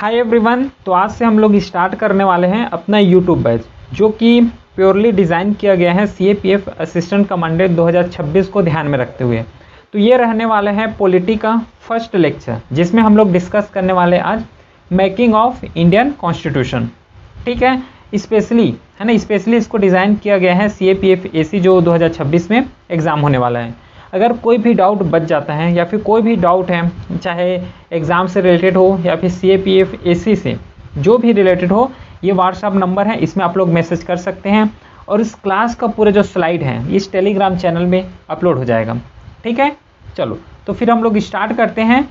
Hi everyone. तो आज से हम लोग स्टार्ट करने वाले हैं अपना यूट्यूब बैच, जो कि प्योरली डिज़ाइन किया गया है सीएपीएफ असिस्टेंट कमांडेंट 2026 को ध्यान में रखते हुए। तो ये रहने वाले हैं पॉलिटी का फर्स्ट लेक्चर, जिसमें हम लोग डिस्कस करने वाले हैं आज मेकिंग ऑफ इंडियन कॉन्स्टिट्यूशन। ठीक है, स्पेशली इसको डिज़ाइन किया गया है सीएपीएफ एसी जो 2026 में एग्ज़ाम होने वाला है। अगर कोई भी डाउट बच जाता है या फिर कोई भी डाउट है, चाहे एग्ज़ाम से रिलेटेड हो या फिर सीएपीएफ एसी से जो भी रिलेटेड हो, ये व्हाट्सअप नंबर है, इसमें आप लोग मैसेज कर सकते हैं। और इस क्लास का पूरा जो स्लाइड है इस टेलीग्राम चैनल में अपलोड हो जाएगा। ठीक है, चलो तो फिर हम लोग स्टार्ट करते हैं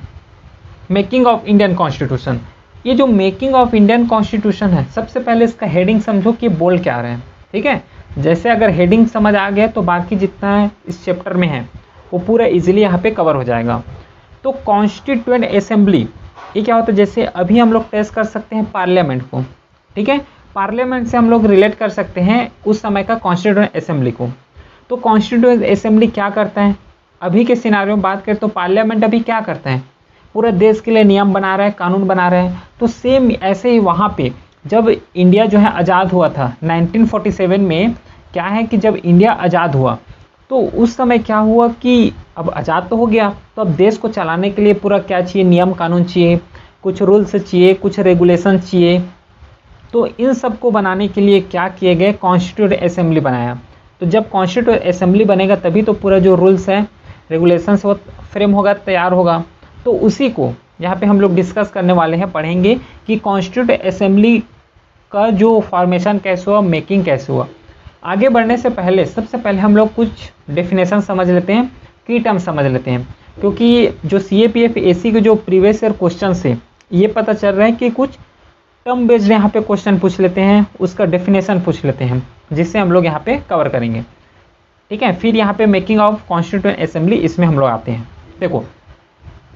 मेकिंग ऑफ इंडियन कॉन्स्टिट्यूशन। ये जो मेकिंग ऑफ इंडियन कॉन्स्टिट्यूशन है, सबसे पहले इसका हेडिंग समझो कि बोल क्या रहे हैं। ठीक है, जैसे अगर हेडिंग समझ आ गया तो बाकी जितना इस चैप्टर में है वो पूरा इजीली यहाँ पे कवर हो जाएगा। तो कॉन्स्टिट्यूएंट असेंबली ये क्या होता है, जैसे अभी हम लोग टेस्ट कर सकते हैं पार्लियामेंट को। ठीक है, पार्लियामेंट से हम लोग रिलेट कर सकते हैं उस समय का कॉन्स्टिट्यूएंट असेंबली को। तो कॉन्स्टिट्यूएंट असेंबली क्या करता है, अभी के सिनारियो में बात करें तो पार्लियामेंट अभी क्या करता है, पूरे देश के लिए नियम बना रहा है, कानून बना रहा है। तो सेम ऐसे ही वहाँ पे जब इंडिया जो है आज़ाद हुआ था 1947 में, क्या है कि जब इंडिया आज़ाद हुआ तो उस समय क्या हुआ कि अब आज़ाद तो हो गया, तो अब देश को चलाने के लिए पूरा क्या चाहिए, नियम कानून चाहिए, कुछ रूल्स चाहिए, कुछ रेगुलेशन चाहिए। तो इन सब को बनाने के लिए क्या किए गए, कॉन्स्टिट्यूएंट असेंबली बनाया। तो जब कॉन्स्टिट्यूएंट असेंबली बनेगा तभी तो पूरा जो रूल्स है रेगुलेशंस वो फ्रेम होगा, तैयार होगा। तो उसी को यहाँ पे हम लोग डिस्कस करने वाले हैं, पढ़ेंगे कि कॉन्स्टिट्यूएंट असेंबली का जो फॉर्मेशन कैसे हुआ, मेकिंग कैसे हुआ। आगे बढ़ने से पहले सबसे पहले हम लोग कुछ डेफिनेशन समझ लेते हैं, की टर्म समझ लेते हैं, क्योंकि जो सीएपीएफ एसी के जो प्रीवियस ईयर क्वेश्चन से ये पता चल रहा है कि कुछ टर्म बेस्ड यहाँ पे क्वेश्चन पूछ लेते हैं, उसका डेफिनेशन पूछ लेते हैं, जिससे हम लोग यहाँ पे कवर करेंगे। ठीक है, फिर यहाँ पे मेकिंग ऑफ कॉन्स्टिट्यूएंट असेंबली, इसमें हम लोग आते हैं। देखो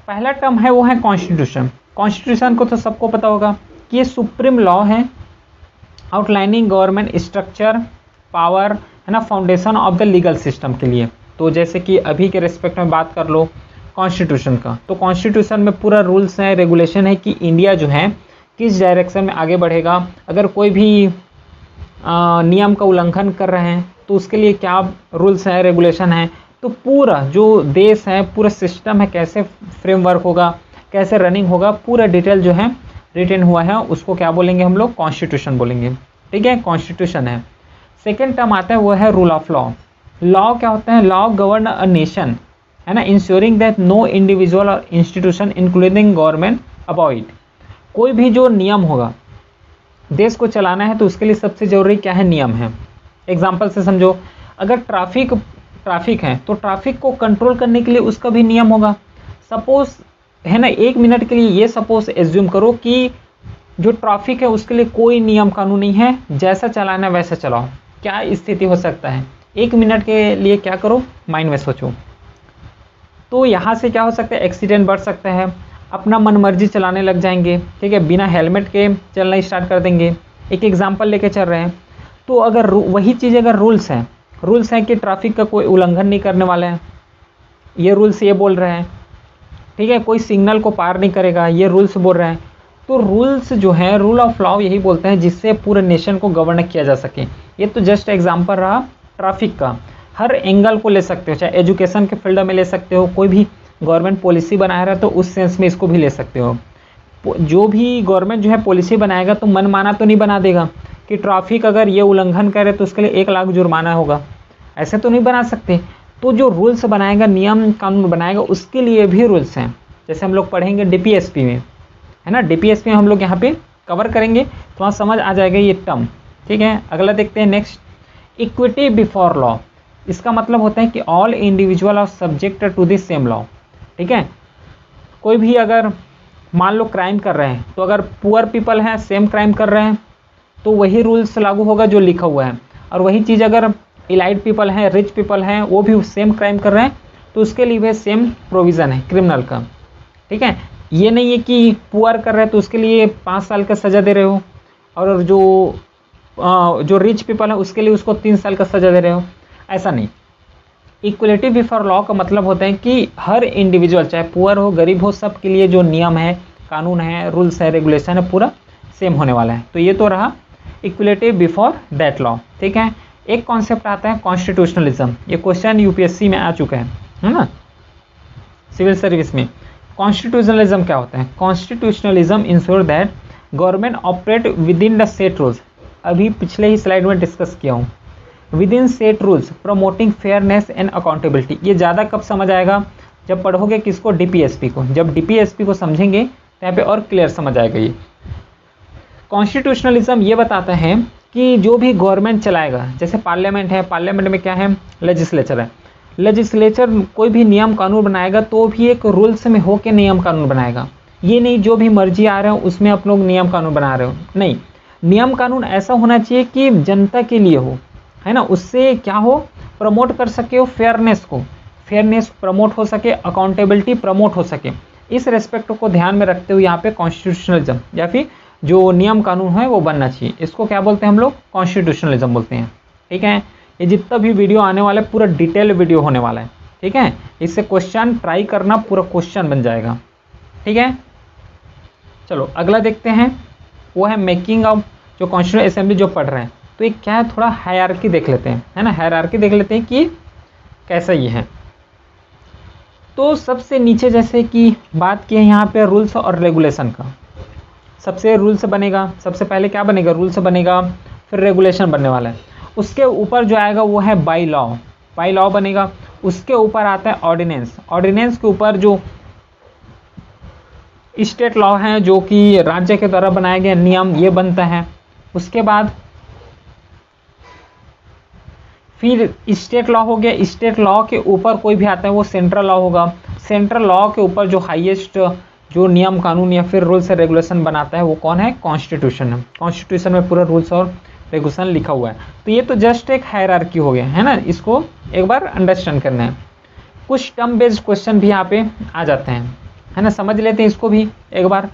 पहला टर्म है वो है कॉन्स्टिट्यूशन। कॉन्स्टिट्यूशन को तो सबको पता होगा कि ये सुप्रीम लॉ है, आउटलाइनिंग गवर्नमेंट स्ट्रक्चर, पावर है ना, foundation of the legal system के लिए। तो जैसे कि अभी के रिस्पेक्ट में बात कर लो कॉन्स्टिट्यूशन का, तो कॉन्स्टिट्यूशन में पूरा रूल्स है, रेगुलेशन है कि इंडिया जो है किस डायरेक्शन में आगे बढ़ेगा। अगर कोई भी नियम का उल्लंघन कर रहे हैं तो उसके लिए क्या रूल्स है, रेगुलेशन है। तो पूरा जो देश है, पूरा सिस्टम है, कैसे फ्रेमवर्क होगा, कैसे रनिंग होगा, पूरा डिटेल जो है रिटन हुआ है, उसको क्या बोलेंगे हम लोग, कॉन्स्टिट्यूशन बोलेंगे। ठीक है, कॉन्स्टिट्यूशन है। सेकेंड टर्म आता है वो है रूल ऑफ लॉ। लॉ क्या होता है, लॉ गवर्न अ नेशन, है ना, इंश्योरिंग दैट नो इंडिविजुअल और इंस्टीट्यूशन इंक्लूडिंग गवर्नमेंट अवॉइड। कोई भी जो नियम होगा, देश को चलाना है तो उसके लिए सबसे जरूरी क्या है, नियम है। एग्जाम्पल से समझो, अगर ट्रैफिक है तो ट्रैफिक को कंट्रोल करने के लिए उसका भी नियम होगा। सपोज है ना, 1 मिनट के लिए ये सपोज एज्यूम करो कि जो ट्रैफिक है उसके लिए कोई नियम कानून नहीं है, जैसा चलाना है वैसा चलाओ। क्या स्थिति हो सकता है, 1 मिनट के लिए क्या करो, माइंड में सोचो। तो यहाँ से क्या हो सकता है, एक्सीडेंट बढ़ सकता है, अपना मनमर्जी चलाने लग जाएंगे। ठीक है, बिना हेलमेट के चलना स्टार्ट कर देंगे। एक एग्जांपल लेके चल रहे हैं। तो अगर वही चीज़ अगर रूल्स हैं कि ट्रैफिक का कोई उल्लंघन नहीं करने वाले हैं, ये रूल्स ये बोल रहे हैं। ठीक है, कोई सिग्नल को पार नहीं करेगा, ये रूल्स बोल रहे हैं। तो रूल्स जो है, रूल ऑफ लॉ यही बोलते हैं जिससे पूरे नेशन को गवर्न किया जा सके। ये तो जस्ट एग्जांपल रहा ट्रैफिक का, हर एंगल को ले सकते हो, चाहे एजुकेशन के फील्ड में ले सकते हो, कोई भी गवर्नमेंट पॉलिसी बना रहा है तो उस सेंस में इसको भी ले सकते हो। जो भी गवर्नमेंट जो है पॉलिसी बनाएगा तो मन माना तो नहीं बना देगा कि ट्रैफिक अगर ये उल्लंघन करे तो उसके लिए 1 लाख जुर्माना होगा, ऐसे तो नहीं बना सकते। तो जो रूल्स बनाएगा, नियम कानून बनाएगा, उसके लिए भी रूल्स हैं। जैसे हम लोग पढ़ेंगे डीपीएसपी में, है ना, डीपीएसपी में हम लोग यहाँ पे कवर करेंगे, तो वहाँ समझ आ जाएगा ये टर्म। ठीक है, अगला देखते हैं नेक्स्ट, इक्विटी बिफोर लॉ। इसका मतलब होता है कि all individual are subject to the same law. ठीक है, कोई भी अगर मान लो क्राइम कर रहे हैं, तो अगर पुअर पीपल हैं सेम क्राइम कर रहे हैं तो वही रूल्स लागू होगा जो लिखा हुआ है। और वही चीज़ अगर इलाइट पीपल हैं, रिच पीपल हैं, वो भी सेम क्राइम कर रहे हैं तो उसके लिए भी सेम प्रोविज़न है क्रिमिनल का। ठीक है, ये नहीं है कि पुअर कर रहे हैं तो उसके लिए 5 साल का सज़ा दे रहे हो, और जो रिच पीपल है उसके लिए उसको 3 साल का सज़ा दे रहे हो, ऐसा नहीं। इक्वलिटी बिफोर लॉ का मतलब होता है कि हर इंडिविजुअल, चाहे पुअर हो, गरीब हो, सब के लिए जो नियम है, कानून है, रूल्स है, रेगुलेशन है, पूरा सेम होने वाला है। तो ये तो रहा इक्वलिटी बिफोर दैट लॉ, ठीक है। एक कॉन्सेप्ट आता है कॉन्स्टिट्यूशनलिज्म, ये क्वेश्चन यूपीएससी में आ चुका है ना, सिविल सर्विस में। कॉन्स्टिट्यूशनलिज्म क्या होता है? Constitutionalism ensure that government operate with in the set rules, अभी पिछले ही स्लाइड में डिस्कस किया हूँ, with in set rules promoting fairness and accountability. ये ज़्यादा कब समझ आएगा? जब पढ़ोगे किसको? डीपीएसपी को। जब डीपीएसपी को समझेंगे तो यहाँ पे और क्लियर समझ आएगा। ये कॉन्स्टिट्यूशनलिज्म ये बताता है कि जो भी गवर्नमेंट चलाएगा, जैसे पार्लियामेंट है, पार्लियामेंट में क्या है? लेजिस्लेचर है। लेजिस्लेचर कोई भी नियम कानून बनाएगा तो भी एक रूल्स में होके नियम कानून बनाएगा। ये नहीं जो भी मर्जी आ रहा है उसमें आप लोग नियम कानून बना रहे हो, नहीं। नियम कानून ऐसा होना चाहिए कि जनता के लिए हो, है ना, उससे क्या हो? प्रमोट कर सके हो फेयरनेस को, फेयरनेस प्रमोट हो सके, अकाउंटेबिलिटी प्रमोट हो सके। इस रेस्पेक्ट को ध्यान में रखते हुए यहाँ पे कॉन्स्टिट्यूशनलिज्म या फिर जो नियम कानून है वो बनना चाहिए। इसको क्या बोलते हैं हम लोग? कॉन्स्टिट्यूशनलिज्म बोलते हैं, ठीक है। ये जितना भी वीडियो आने वाला है पूरा डिटेल वीडियो होने वाला है, ठीक है। इससे क्वेश्चन ट्राई करना, पूरा क्वेश्चन बन जाएगा, ठीक है। चलो अगला देखते हैं, वो है मेकिंग ऑफ जो कॉन्स्टिट्यूएंट असेंबली जो पढ़ रहे हैं। तो ये क्या है? थोड़ा हायरार्की देख लेते हैं, है ना, हायरार्की देख लेते हैं कि कैसा ये है। तो सबसे नीचे जैसे कि बात की है यहाँ पे रूल्स और रेगुलेशन का, सबसे रूल्स बनेगा, सबसे पहले क्या बनेगा? रूल्स बनेगा, फिर रेगुलेशन बनने वाला है। उसके ऊपर जो आएगा वो है बाई लॉ, बाई लॉ बनेगा। उसके ऊपर आता है ऑर्डिनेंस, ऑर्डिनेंस के ऊपर जो स्टेट लॉ है, जो कि राज्य के द्वारा बनाए गए नियम, ये बनता है। उसके बाद फिर स्टेट लॉ हो गया, स्टेट लॉ के ऊपर कोई भी आता है वो सेंट्रल लॉ होगा। सेंट्रल लॉ के ऊपर जो हाईएस्ट जो नियम कानून या फिर रूल्स और रेगुलेशन बनाता है वो कौन है? कॉन्स्टिट्यूशन है। कॉन्स्टिट्यूशन में पूरा रूल्स और रेगुलेशन लिखा हुआ है। तो ये तो जस्ट एक हायरार्की हो गया, है ना, इसको एक बार अंडरस्टैंड करना है। कुछ टर्म बेस्ड क्वेश्चन भी यहाँ पे आ जाते हैं, है ना, समझ लेते हैं इसको भी एक बार।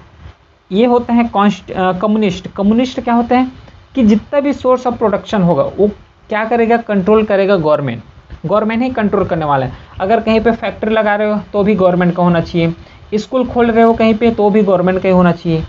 ये होता है कम्युनिस्ट। कम्युनिस्ट क्या होता है कि जितना भी सोर्स ऑफ प्रोडक्शन होगा वो क्या करेगा? कंट्रोल करेगा गवर्नमेंट, गवर्नमेंट ही कंट्रोल करने वाला है। अगर कहीं पे फैक्ट्री लगा रहे हो तो भी गवर्नमेंट का होना चाहिए, स्कूल खोल रहे हो कहीं पे तो भी गवर्नमेंट का ही होना चाहिए।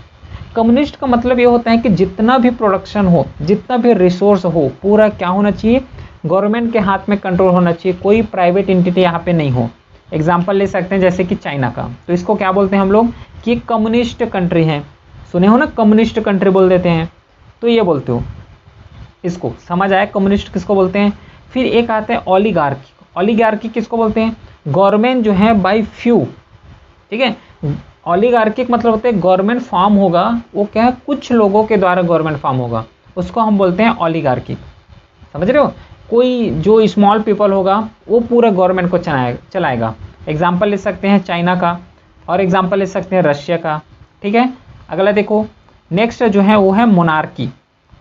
कम्युनिस्ट का मतलब ये होता है कि जितना भी प्रोडक्शन हो, जितना भी रिसोर्स हो, पूरा क्या होना चाहिए? गवर्नमेंट के हाथ में कंट्रोल होना चाहिए, कोई प्राइवेट एंटिटी यहाँ पे नहीं हो। एग्जाम्पल ले सकते हैं जैसे कि चाइना का, तो इसको क्या बोलते हैं हम लोग? कि कम्युनिस्ट कंट्री है। सुने हो ना, कम्युनिस्ट कंट्री बोल देते हैं, तो ये बोलते हो, इसको समझ आया कम्युनिस्ट किसको बोलते हैं। फिर एक आता है ओलिगार्की। ओलिगार्की किसको बोलते हैं? गवर्नमेंट जो है बाय फ्यू, ठीक है। ओलिगार्की मतलब होता है गवर्नमेंट फॉर्म होगा, वो क्या है? कुछ लोगों के द्वारा गवर्नमेंट फॉर्म होगा, उसको हम बोलते हैं ओलिगार्की। समझ रहे हो? कोई जो स्मॉल पीपल होगा वो पूरा गवर्नमेंट को चलाएगा। एग्जाम्पल ले सकते हैं चाइना का, और एग्जाम्पल ले सकते हैं रशिया का, ठीक है। अगला देखो, नेक्स्ट जो है वो है मोनार्की।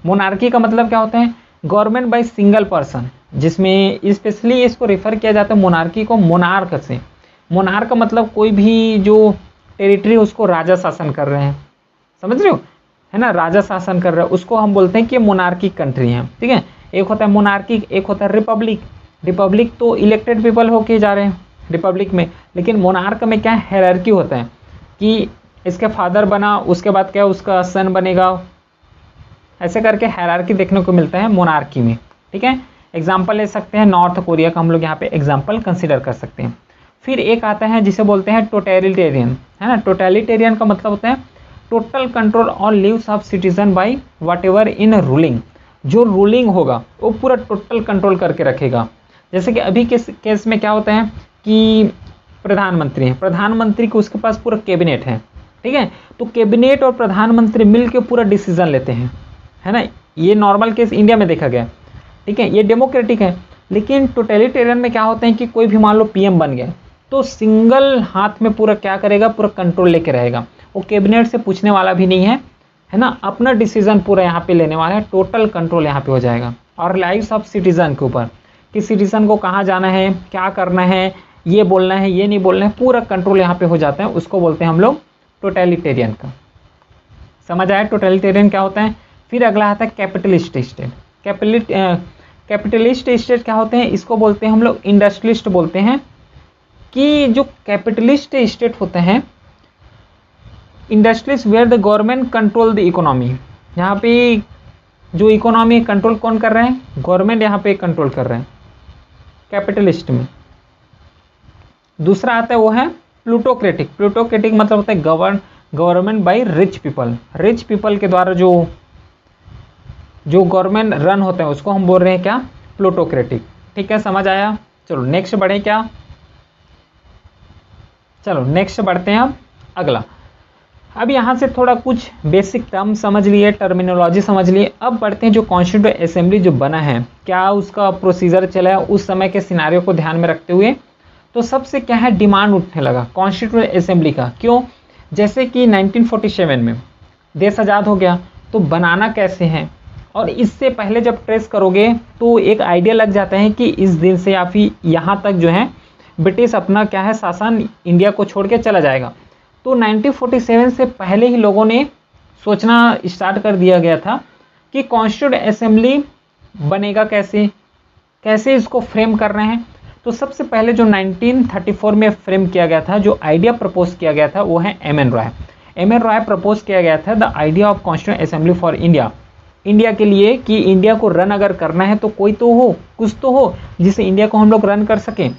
मोनार्की का मतलब क्या होता है? गवर्नमेंट बाय सिंगल पर्सन, जिसमें स्पेशली इसको रेफर किया जाता है मोनार्की को मोनार्क से। मोनार्क का मतलब कोई भी जो टेरिटरी उसको राजा शासन कर रहे हैं, समझ रहे हो, है ना, राजा शासन कर रहे हैं, उसको हम बोलते हैं कि मोनार्किक कंट्री है, ठीक है। एक होता है मोनार्किक, एक होता है रिपब्लिक। रिपब्लिक तो इलेक्टेड पीपल होके जा रहे हैं रिपब्लिक में, लेकिन मोनार्क में क्या हायरार्की होता है कि इसके फादर बना, उसके बाद क्या उसका सन बनेगा, ऐसे करके हायरार्की देखने को मिलता है मोनार्की में, ठीक है। एग्जाम्पल ले सकते हैं नॉर्थ कोरिया का, हम लोग यहाँ पे एग्जाम्पल कंसिडर कर सकते हैं। फिर एक आता है जिसे बोलते हैं टोटलिटेरियन, है ना। टोटलिटेरियन का मतलब होता है total control on lives of citizen by whatever in ruling. जो रूलिंग होगा वो पूरा टोटल कंट्रोल करके रखेगा। जैसे कि अभी के केस में क्या होता है कि प्रधानमंत्री है, प्रधानमंत्री को उसके पास पूरा कैबिनेट है, ठीक है। तो कैबिनेट और प्रधानमंत्री मिलकर पूरा डिसीजन लेते हैं, है ना। ये नॉर्मल केस इंडिया में देखा गया, ठीक है, ये डेमोक्रेटिक है। लेकिन टोटलिटेरियन में क्या होता है कि कोई भी मान लो पीएम बन गया तो सिंगल हाथ में पूरा क्या करेगा? पूरा कंट्रोल लेके रहेगा, वो कैबिनेट से पूछने वाला भी नहीं है, है ना। अपना डिसीजन पूरा यहाँ पे लेने वाला है, टोटल कंट्रोल यहाँ पे हो जाएगा। और लाइव्स ऑफ सिटीजन के ऊपर कि सिटीजन को कहाँ जाना है, क्या करना है, ये बोलना है, ये नहीं बोलना है, पूरा कंट्रोल यहाँ पे हो जाता है। उसको बोलते हैं हम लोग टोटलिटेरियन का। समझ आया टोटलिटेरियन क्या होता है। फिर अगला आता है कैपिटलिस्ट स्टेट। कैपिटलिस्ट स्टेट क्या होते हैं? इसको बोलते हैं हम लोग इंडस्ट्रियलिस्ट बोलते हैं। कि जो कैपिटलिस्ट स्टेट होते हैं industries where the government control the economy, यहाँ पे जो इकोनॉमी कंट्रोल कौन कर रहे हैं, गवर्नमेंट यहाँ पे कंट्रोल कर रहे हैं कैपिटलिस्ट में। दूसरा आता है वो है प्लूटोक्रेटिक। प्लूटोक्रेटिक मतलब होता है government by rich people, rich people के द्वारा जो गवर्नमेंट रन होते हैं उसको हम बोल रहे हैं क्या, प्लूटोक्रेटिक। ठीक है, समझ आया। चलो नेक्स्ट बढ़े क्या, चलो नेक्स्ट बढ़ते हैं अब अगला। अब यहाँ से थोड़ा कुछ बेसिक टर्म समझ लिए, टर्मिनोलॉजी समझ लिए। अब बढ़ते हैं जो कॉन्स्टिट्यूएंट असेंबली जो बना है, क्या उसका प्रोसीजर चला है उस समय के सिनारियो को ध्यान में रखते हुए। तो सबसे क्या है, डिमांड उठने लगा कॉन्स्टिट्यूएंट असेंबली का। क्यों, जैसे कि 1947 में देश आज़ाद हो गया, तो बनाना कैसे है, और इससे पहले जब ट्रेस करोगे तो एक आइडिया लग जाता है कि इस दिन से या फिर यहाँ तक जो है ब्रिटिश अपना क्या है शासन इंडिया को छोड़ के चला जाएगा। तो 1947 से पहले ही लोगों ने सोचना स्टार्ट कर दिया गया था कि कॉन्स्टिट्यूएंट असेंबली बनेगा कैसे, कैसे इसको फ्रेम कर रहे हैं। तो सबसे पहले जो 1934 में फ्रेम किया गया था, जो आइडिया प्रपोज किया गया था वो है M.N.. Roy. M.N.. Roy propose किया गया था the idea of constituent assembly for India, India के लिए कि इंडिया को रन अगर करना है तो कोई तो हो, कुछ तो हो जिससे इंडिया को हम लोग रन कर सकें,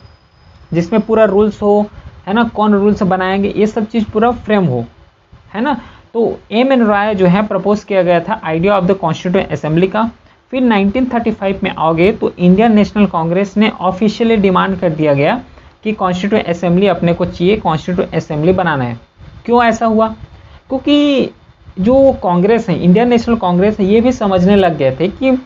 जिसमें पूरा रूल्स हो, है ना, कौन रूल्स बनाएंगे, ये सब चीज़ पूरा फ्रेम हो, है ना। तो एम.एन. रॉय जो है प्रपोज किया गया था idea of the constituent assembly का। फिर 1935 में आओगे तो इंडियन नेशनल कांग्रेस ने ऑफिशियली डिमांड कर दिया गया कि कॉन्स्टिट्यूएंट असेंबली अपने को चाहिए, कॉन्स्टिट्यूएंट असेंबली बनाना है। क्यों ऐसा हुआ, क्योंकि जो कांग्रेस है, इंडियन नेशनल कांग्रेस है, ये भी समझने लग गए थे कि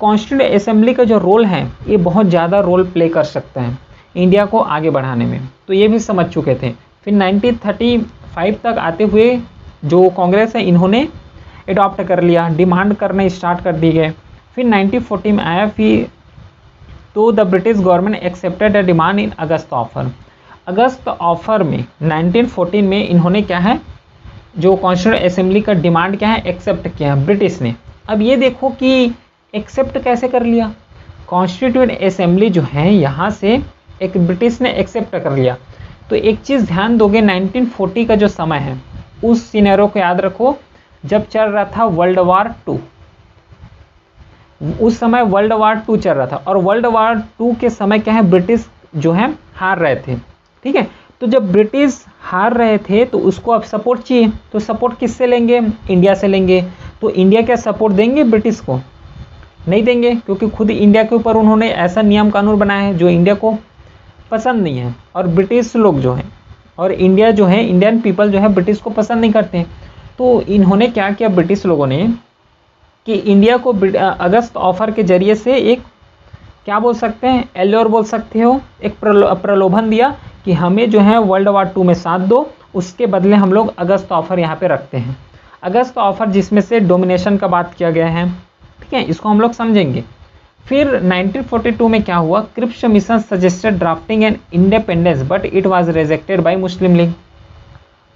कॉन्स्टिट्यूएंट असेंबली का जो रोल है ये बहुत ज़्यादा रोल प्ले कर सकता है इंडिया को आगे बढ़ाने में, तो ये भी समझ चुके थे। फिर 1935 तक आते हुए जो कांग्रेस है इन्होंने अडॉप्ट कर लिया, डिमांड करना स्टार्ट कर दी गए। फिर 1940 में आया, फिर तो the British government accepted the demand in August offer. August offer में 1914 में इन्होंने क्या है, जो कॉन्स्टिट्यूएंट असेंबली का डिमांड क्या है, एक्सेप्ट किया ब्रिटिश ने। अब ये देखो कि एक्सेप्ट कैसे कर लिया, कॉन्स्टिट्यूएंट असेंबली जो है यहाँ से एक ब्रिटिश ने एक्सेप्ट कर लिया। तो एक चीज़ ध्यान दोगे, 1940 का जो समय है उस सिनेरियो को याद रखो, जब चल रहा था वर्ल्ड वार 2, उस समय वर्ल्ड वार 2 चल रहा था, और वर्ल्ड वार 2 के समय क्या है, ब्रिटिश जो है हार रहे थे। ठीक है, तो जब ब्रिटिश हार रहे थे तो उसको अब सपोर्ट चाहिए, तो सपोर्ट किससे लेंगे, इंडिया से लेंगे। तो इंडिया क्या सपोर्ट देंगे ब्रिटिश को, नहीं देंगे, क्योंकि खुद इंडिया के ऊपर उन्होंने ऐसा नियम कानून बनाया है जो इंडिया को पसंद नहीं है, और ब्रिटिश लोग जो हैं और इंडिया जो है, इंडियन पीपल जो है ब्रिटिश को पसंद नहीं करते हैं। तो इन्होंने क्या किया ब्रिटिश लोगों ने कि इंडिया को अगस्त ऑफर के जरिए से एक क्या बोल सकते हैं, एल्योर बोल सकते हो, एक प्रलोभन दिया कि हमें जो है वर्ल्ड वार 2 में साथ दो, उसके बदले हम लोग अगस्त ऑफर यहाँ पे रखते हैं। अगस्त ऑफर जिसमें से डोमिनेशन का बात किया गया है, ठीक है, इसको हम लोग समझेंगे। फिर 1942 में क्या हुआ, Cripps mission suggested drafting an independence but it was rejected by Muslim League.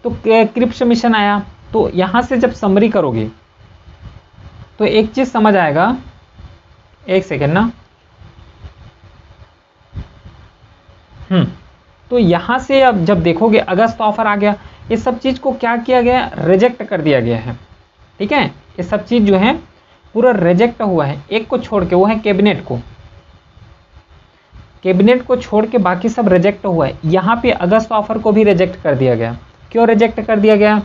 तो क्रिप्स मिशन आया, तो यहाँ से जब समरी करोगे तो एक चीज़ समझ आएगा, एक सेकेंड ना, तो यहाँ से अब जब देखोगे अगस्त ऑफर आ गया, ये सब चीज़ को क्या किया गया, रिजेक्ट कर दिया गया है। ठीक है, ये सब चीज़ जो है पूरा रिजेक्ट हुआ है, एक को छोड़ के, वो है कैबिनेट को, कैबिनेट को छोड़ के बाकी सब रिजेक्ट हुआ है। यहाँ पे अगस्त ऑफर को भी रिजेक्ट कर दिया गया। क्यों रिजेक्ट कर दिया गया,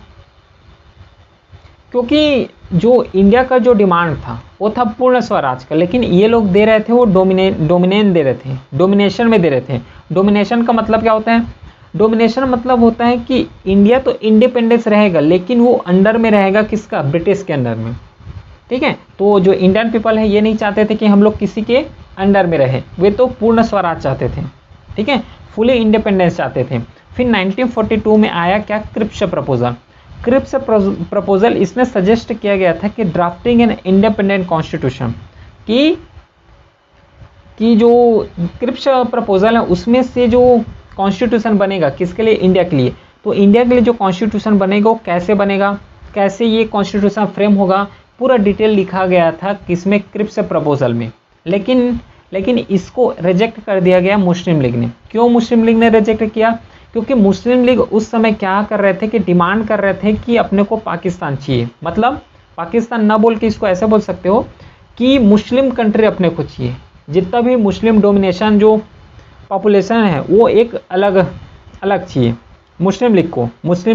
क्योंकि जो इंडिया का जो डिमांड था वो था पूर्ण स्वराज का, लेकिन ये लोग दे रहे थे वो डोमिनेशन दे रहे थे, डोमिनेशन में दे रहे थे। डोमिनेशन का मतलब क्या होता है, डोमिनेशन मतलब होता है कि इंडिया तो इंडिपेंडेंस रहेगा लेकिन वो अंडर में रहेगा किसका, ब्रिटिश के अंडर में। ठीक है, तो जो इंडियन पीपल है ये नहीं चाहते थे कि हम लोग किसी के अंडर में रहे, वे तो पूर्ण स्वराज चाहते थे। ठीक है, फुली इंडिपेंडेंस चाहते थे। फिर 1942 में आया क्या, क्रिप्स प्रपोजल। क्रिप्स प्रपोजल इसमें सजेस्ट किया गया था कि ड्राफ्टिंग एन इंडिपेंडेंट कॉन्स्टिट्यूशन, कि जो क्रिप्स प्रपोजल है उसमें से जो कॉन्स्टिट्यूशन बनेगा किसके लिए, इंडिया के लिए। तो इंडिया के लिए जो कॉन्स्टिट्यूशन बनेगा वो कैसे बनेगा, कैसे ये कॉन्स्टिट्यूशन फ्रेम होगा, पूरा डिटेल लिखा गया था किसमें, क्रिप्स प्रपोजल में। लेकिन इसको रिजेक्ट कर दिया गया मुस्लिम लीग ने। क्यों मुस्लिम लीग ने रिजेक्ट किया, क्योंकि मुस्लिम लीग उस समय क्या कर रहे थे कि डिमांड कर रहे थे कि अपने को पाकिस्तान चाहिए, मतलब पाकिस्तान ना बोल के इसको ऐसे बोल सकते हो कि मुस्लिम कंट्री अपने को चाहिए, जितना भी मुस्लिम डोमिनेशन जो पॉपुलेशन है वो एक अलग अलग चाहिए। मुस्लिम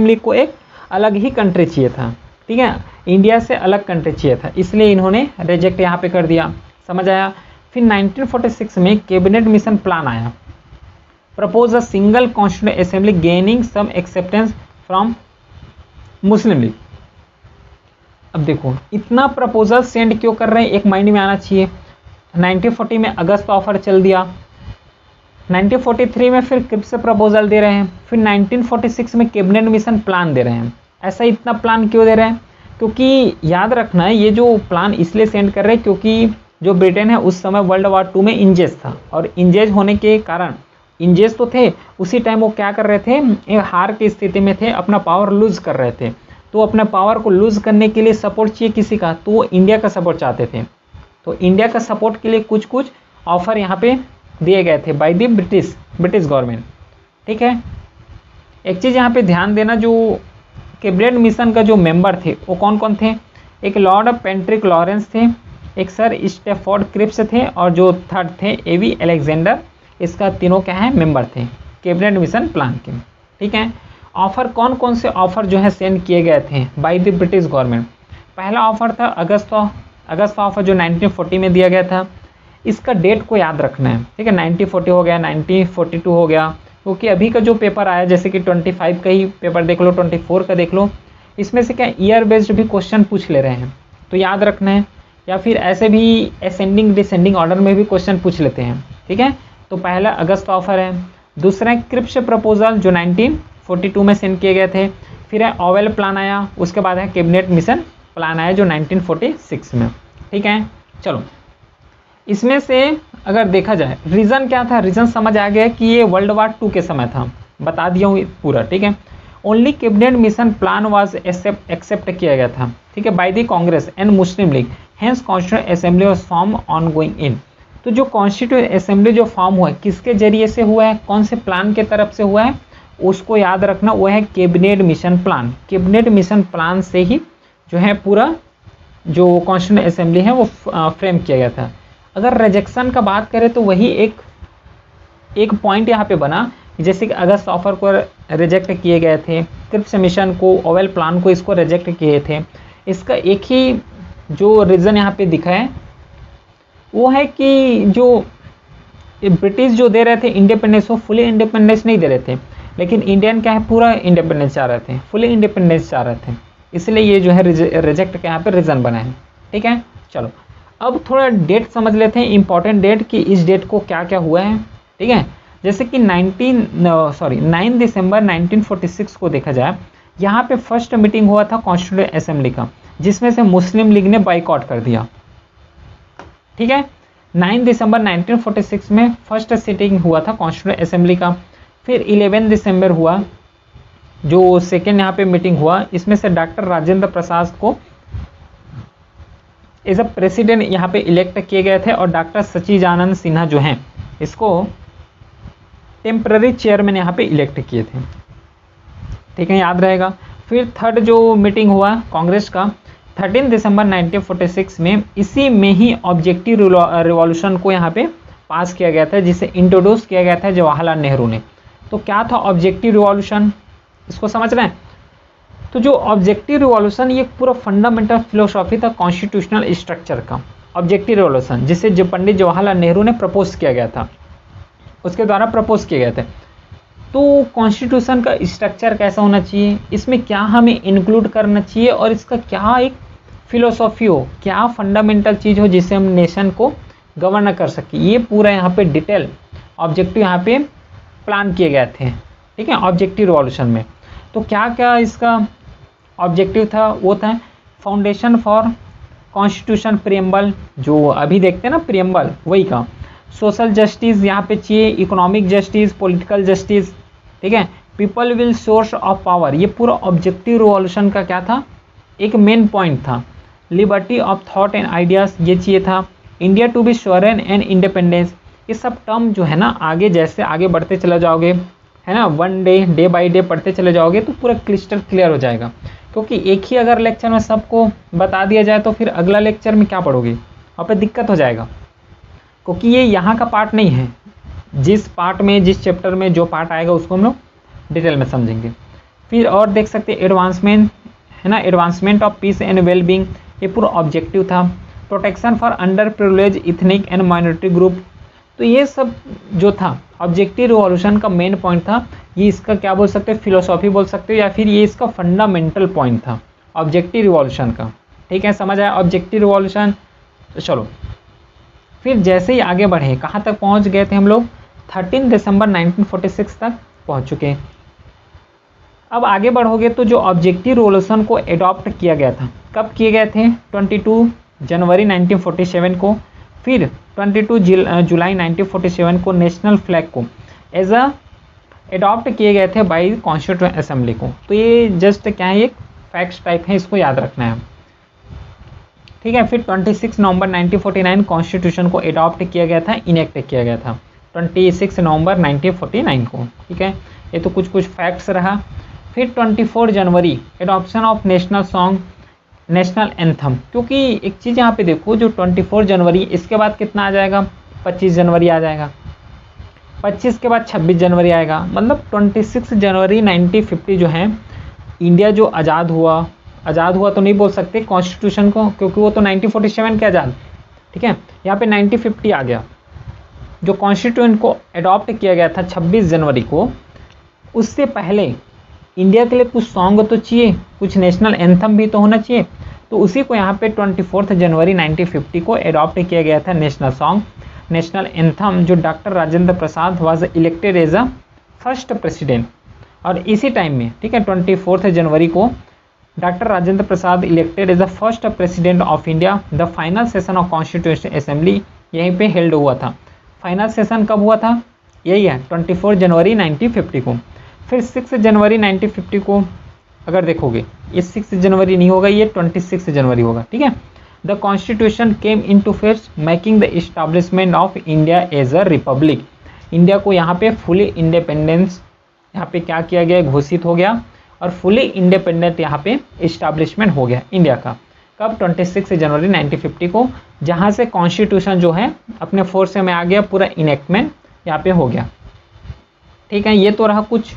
लीग को एक अलग ही कंट्री चाहिए था, ठीक है, इंडिया से अलग कंट्री चाहिए था, इसलिए इन्होंने रिजेक्ट यहाँ पे कर दिया। समझ आया। फिर 1946 में कैबिनेट मिशन प्लान आया, propose a single constituent assembly gaining some acceptance from Muslim League. अब देखो इतना प्रपोजल सेंड क्यों कर रहे हैं, एक माइंड में आना चाहिए। 1940 में अगस्त ऑफर चल दिया, 1943 में फिर क्रिप्स प्रपोजल दे रहे हैं, फिर 1946 में कैबिनेट मिशन प्लान दे रहे हैं। ऐसा इतना प्लान क्यों दे रहे हैं, क्योंकि याद रखना है ये जो प्लान इसलिए सेंड कर रहे हैं क्योंकि जो ब्रिटेन है उस समय वर्ल्ड वॉर 2 में इंगेज था, और इंगेज होने के कारण, इंगेज तो थे उसी टाइम, वो क्या कर रहे थे, एक हार की स्थिति में थे, अपना पावर लूज कर रहे थे। तो अपने पावर को लूज करने के लिए सपोर्ट चाहिए किसी का, तो वो इंडिया का सपोर्ट चाहते थे। तो इंडिया का सपोर्ट के लिए कुछ कुछ ऑफर यहाँ पे दिए गए थे बाय द ब्रिटिश गवर्नमेंट, ठीक है। एक चीज़ यहाँ पे ध्यान देना, जो कैबिनेट मिशन का जो मेंबर थे वो कौन कौन थे, एक लॉर्ड पेंट्रिक लॉरेंस थे, एक सर स्टेफोर्ड क्रिप्स थे, और जो थर्ड थे एवी अलेक्जेंडर। इसका तीनों क्या है, मेंबर थे कैबिनेट मिशन प्लान के, ठीक है। ऑफर कौन कौन से ऑफर जो है सेंड किए गए थे बाय द ब्रिटिश गवर्नमेंट। पहला ऑफर था अगस्त ऑफर जो 1940 में दिया गया था। इसका डेट को याद रखना है, ठीक है, 1940 हो गया, 1942 हो गया, क्योंकि अभी का जो पेपर आया जैसे कि 25 का ही पेपर देख लो, 24 का देख लो, इसमें से क्या ईयर बेस्ड भी क्वेश्चन पूछ ले रहे हैं, तो याद रखना है, या फिर ऐसे भी असेंडिंग डिसेंडिंग ऑर्डर में भी क्वेश्चन पूछ लेते हैं, ठीक है। तो पहला अगस्त ऑफर है, दूसरा है क्रिप्स प्रपोजल जो 1942 में सेंड किए गए थे, फिर है ओवेल प्लान आया, उसके बाद है कैबिनेट मिशन प्लान आया जो 1946 में, ठीक है। चलो इसमें से अगर देखा जाए रीज़न क्या था, रीज़न समझ आ गया कि ये वर्ल्ड वॉर 2 के समय था, बता दिया हूँ पूरा, ठीक है। Only cabinet mission plan was accept किया गया था, ठीक है, by the Congress and Muslim League, hence constituent assembly was form on going in. तो जो कॉन्स्टिट्यूएंट असेंबली जो फॉर्म हुआ है किसके जरिए से हुआ है, कौन से प्लान के तरफ से हुआ है, उसको याद रखना, वो है cabinet mission plan. Cabinet mission plan से ही जो है पूरा जो कॉन्स्टिट्यूएंट असेंबली है वो फ्रेम किया गया था। अगर रिजेक्शन का बात करें तो वही एक पॉइंट यहाँ पे बना, जैसे कि अगस्त ऑफर को रिजेक्ट किए गए थे, क्रिप्स मिशन को, ओवेल प्लान को, इसको रिजेक्ट किए थे। इसका एक ही जो रीज़न यहाँ पे दिखा है वो है कि जो ब्रिटिश जो दे रहे थे इंडिपेंडेंस, वो फुली इंडिपेंडेंस नहीं दे रहे थे, लेकिन इंडियन क्या है पूरा इंडिपेंडेंस चाह रहे थे, फुली इंडिपेंडेंस चाह रहे थे, इसलिए ये जो है रिजेक्ट के यहाँ पे रीज़न बना है, ठीक है। चलो अब थोड़ा डेट समझ लेते हैं, इंपॉर्टेंट डेट कि इस डेट को क्या क्या हुआ है, ठीक है। जैसे कि 9 दिसंबर 1946 को देखा जाए, यहाँ पे फर्स्ट मीटिंग हुआ था कॉन्स्टिट्यूएंट असेंबली का, जिसमें से मुस्लिम लीग ने बाइकआउट कर दिया, ठीक है। 9 दिसंबर 1946 में फर्स्ट सिटिंग हुआ था कॉन्स्टिट्यूएंट असेंबली का। फिर 11 दिसंबर हुआ जो सेकेंड यहाँ पे मीटिंग हुआ, इसमें से डॉक्टर राजेंद्र प्रसाद को एज अ प्रेसिडेंट यहाँ पे इलेक्ट किए गए थे, और डॉक्टर सचिदानंद सिन्हा जो हैं इसको टेम्पररी चेयरमैन यहाँ पे इलेक्ट किए थे, ठीक है, याद रहेगा। फिर थर्ड जो मीटिंग हुआ कांग्रेस का 13 दिसंबर 1946 में, इसी में ही ऑब्जेक्टिव रिवॉल्यूशन को यहाँ पे पास किया गया था, जिसे इंट्रोड्यूस किया गया था जवाहरलाल नेहरू ने। तो क्या था ऑब्जेक्टिव रिवॉल्यूशन, इसको समझ रहे हैं। तो जो ऑब्जेक्टिव रिवॉल्यूशन ये पूरा फंडामेंटल फिलोसॉफी था कॉन्स्टिट्यूशनल स्ट्रक्चर का, ऑब्जेक्टिव रिवॉल्यूशन, जिसे जो पंडित जवाहरलाल नेहरू ने प्रपोज किया गया था, उसके द्वारा प्रपोज किए गए थे। तो कॉन्स्टिट्यूशन का स्ट्रक्चर कैसा होना चाहिए, इसमें क्या हमें इंक्लूड करना चाहिए, और इसका क्या एक फिलोसॉफी हो, क्या फंडामेंटल चीज़ हो जिससे हम नेशन को गवर्न कर सके, ये पूरा यहाँ पे डिटेल ऑब्जेक्टिव यहाँ पे प्लान किए गए थे, ठीक है, ऑब्जेक्टिव रिवॉल्यूशन में। तो क्या क्या इसका ऑब्जेक्टिव था, वो था फाउंडेशन फॉर कॉन्स्टिट्यूशन प्रियम्बल, जो अभी देखते हैं ना प्रियम्बल, वही का। सोशल जस्टिस यहाँ पे चाहिए, इकोनॉमिक जस्टिस, पॉलिटिकल जस्टिस, ठीक है, people will source of power, ये पूरा ऑब्जेक्टिव रिवॉल्यूशन का क्या था, एक मेन पॉइंट था। Liberty of thought and ideas, ये चाहिए था। India to be sovereign and independence, ये सब टर्म जो है ना आगे जैसे आगे बढ़ते चले जाओगे है ना, डे बाय डे पढ़ते चले जाओगे तो पूरा क्लिस्टर क्लियर हो जाएगा। क्योंकि एक ही अगर लेक्चर में सबको बता दिया जाए तो फिर अगला लेक्चर में क्या पढ़ोगे, वहाँ पे दिक्कत हो जाएगा। क्योंकि ये यहाँ का पार्ट नहीं है, जिस पार्ट में जिस चैप्टर में जो पार्ट आएगा उसको हम लोग डिटेल में समझेंगे। फिर और देख सकते हैं एडवांसमेंट, है ना, advancement of peace and wellbeing, ये पूरा ऑब्जेक्टिव था। Protection for under privilege ethnic and minority group, तो ये सब जो था ऑब्जेक्टिव रिवॉल्यूशन का मेन पॉइंट था। ये इसका क्या बोल सकते हैं, फिलोसॉफी बोल सकते हो, या फिर ये इसका फंडामेंटल पॉइंट था ऑब्जेक्टिव रिवॉल्यूशन का। ठीक है, समझ आया ऑब्जेक्टिव रिवॉल्यूशन। तो चलो फिर जैसे ही आगे बढ़े, कहाँ तक पहुँच गए थे हम लोग, 13 दिसंबर 1946 तक पहुँच चुके हैं। अब आगे बढ़ोगे तो जो ऑब्जेक्टिव रिवॉल्यूशन को एडॉप्ट किया गया था, कब किए गए थे, 22 जनवरी 1947 को। फिर 22 जुलाई 1947 को नेशनल फ्लैग को एज अ एडॉप्ट किए गए थे बाई कॉन्स्टिट्यूएंट असेंबली को। तो ये जस्ट क्या है, एक फैक्ट्स टाइप है, इसको याद रखना है। ठीक है, फिर 26 नवंबर 1949 कॉन्स्टिट्यूशन को एडॉप्ट किया गया था, इनेक्ट किया गया था 26 नवंबर 1949 को। ठीक है, ये तो कुछ फैक्ट्स रहा। फिर 24 जनवरी adoption of national song, national anthem. क्योंकि एक चीज़ यहाँ पे देखो, जो 24 जनवरी, इसके बाद कितना आ जाएगा, 25 जनवरी आ जाएगा, 25 के बाद 26 जनवरी आएगा, मतलब 26 जनवरी 1950 जो है, इंडिया जो आज़ाद हुआ तो नहीं बोल सकते कॉन्स्टिट्यूशन को, क्योंकि वो तो 1947 के आज़ाद। ठीक है, यहाँ पे 1950 आ गया। जो कॉन्स्टिट्यूशन को एडॉप्ट किया गया था 26 जनवरी को, उससे पहले इंडिया के लिए कुछ सॉन्ग तो चाहिए, कुछ नेशनल एंथम भी तो होना चाहिए। तो उसी को यहाँ पे 24 जनवरी 1950 को एडॉप्ट किया गया था नेशनल सॉन्ग, नेशनल एंथम, जो doctor Rajendra Prasad was elected as a first president. और इसी टाइम में, ठीक है, 24 जनवरी को doctor Rajendra Prasad elected as the first president of India. The final session of constitution assembly यहीं पे हेल्ड हुआ था। फाइनल सेशन कब हुआ था, यही है 24 जनवरी 1950 को। फिर 6 जनवरी 1950 को अगर देखोगे, ये 6 जनवरी नहीं होगा, ये 26 जनवरी होगा। ठीक है, the constitution came into force making the establishment of India as a republic. India को यहाँ पे फुली इंडिपेंडेंस यहाँ पे क्या किया गया, घोषित हो गया, और फुली इंडिपेंडेंट यहाँ पे इस्टाब्लिशमेंट हो गया इंडिया का। कब, 26 जनवरी 1950 को, जहाँ से कॉन्स्टिट्यूशन जो है अपने फोर्स में आ गया, पूरा इनेक्टमेंट यहाँ पे हो गया। ठीक है, ये तो रहा कुछ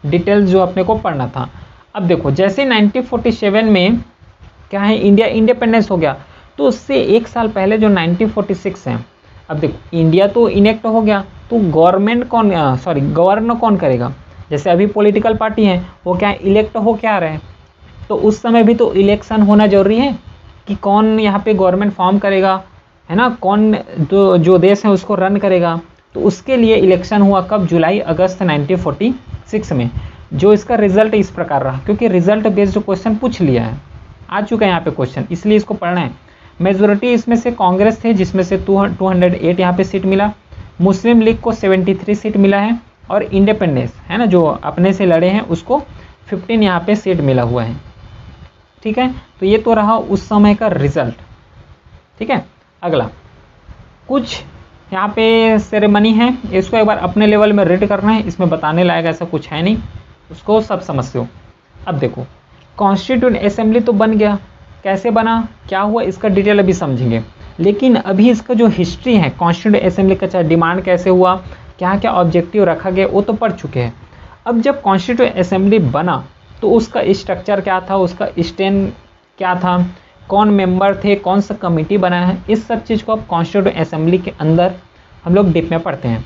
डिटेल्स जो अपने को पढ़ना था। अब देखो, जैसे 1947 में क्या है, इंडिया इंडिपेंडेंस हो गया, तो उससे एक साल पहले जो 1946 है, अब देखो इंडिया तो इनेक्ट हो गया, तो गवर्न कौन करेगा। जैसे अभी पॉलिटिकल पार्टी है, वो क्या इलेक्ट हो क्या रहे हैं, तो उस समय भी तो इलेक्शन होना जरूरी है कि कौन यहाँ पे गवर्नमेंट फॉर्म करेगा, है ना, कौन जो देश है उसको रन करेगा। तो उसके लिए इलेक्शन हुआ कब, जुलाई अगस्त 1946 में। जो इसका रिजल्ट इस प्रकार रहा, क्योंकि रिजल्ट बेस्ड क्वेश्चन पूछ लिया है, आ चुका है यहाँ पे क्वेश्चन, इसलिए इसको पढ़ना है। मेजोरिटी इसमें से कांग्रेस थे, जिसमें से 208 यहाँ पे सीट मिला, मुस्लिम लीग को 73 सीट मिला है, और इंडिपेंडेंस है ना, जो अपने से लड़े हैं, उसको 15 यहाँ पे सीट मिला हुआ है। ठीक है, तो ये तो रहा उस समय का रिजल्ट। ठीक है, अगला कुछ यहाँ पे सेरेमनी है, इसको एक बार अपने लेवल में रीड करना है, इसमें बताने लायक ऐसा कुछ है नहीं, उसको सब समझते हो। अब देखो, कॉन्स्टिट्यूएंट असेंबली तो बन गया, कैसे बना, क्या हुआ, इसका डिटेल अभी समझेंगे। लेकिन अभी इसका जो हिस्ट्री है कॉन्स्टिट्यूएंट असेंबली का, चाहे डिमांड कैसे हुआ, क्या क्या ऑब्जेक्टिव रखा गया, वो तो पढ़ चुके हैं। अब जब कॉन्स्टिट्यूएंट असेंबली बना तो उसका स्ट्रक्चर क्या था, उसका स्टैंड क्या था, कौन मेंबर थे, कौन सा कमेटी बना है, इस सब चीज़ को अब कॉन्स्टिट्यूएंट असेंबली के अंदर हम लोग डीप में पढ़ते हैं।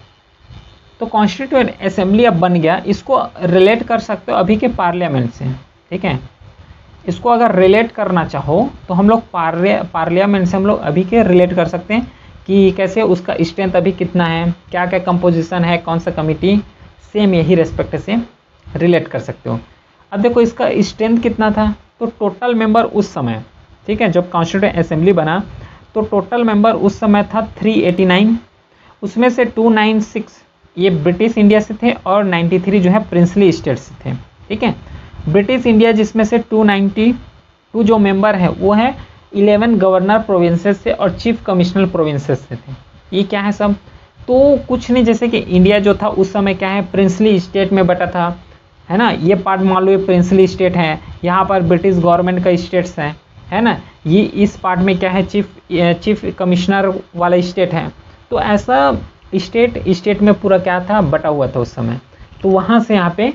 तो कॉन्स्टिट्यूएंट असेंबली अब बन गया, इसको रिलेट कर सकते हो अभी के पार्लियामेंट से। ठीक है, इसको अगर रिलेट करना चाहो तो हम लोग पार्लियामेंट से हम लोग अभी के रिलेट कर सकते हैं कि कैसे उसका स्ट्रेंथ अभी कितना है, क्या क्या कंपोजिशन है, कौन सा कमिटी, सेम यही रेस्पेक्ट से रिलेट कर सकते हो। अब देखो इसका स्ट्रेंथ कितना था, तो टोटल मेंबर उस समय, ठीक है, जब कॉन्स्टिट्यूएंट असेंबली बना तो टोटल मेंबर उस समय था 389, उसमें से 296 ये ब्रिटिश इंडिया से थे और 93 जो है प्रिंसली स्टेट से थे। ठीक है, ब्रिटिश इंडिया जिसमें से 292 जो मेंबर है वो है 11 गवर्नर प्रोविंसेस से और चीफ कमिश्नर प्रोविंसेस से थे। ये क्या है सब, तो कुछ नहीं, जैसे कि इंडिया जो था उस समय क्या है, प्रिंसली स्टेट में बटा था, है ना। ये पार्ट मान लो ये प्रिंसली स्टेट है, यहाँ पर ब्रिटिश गवर्नमेंट का स्टेट्स हैं, है ना। ये इस पार्ट में क्या है, चीफ कमिश्नर वाला स्टेट है। तो ऐसा स्टेट में पूरा क्या था, बटा हुआ था उस समय। तो वहाँ से यहाँ पे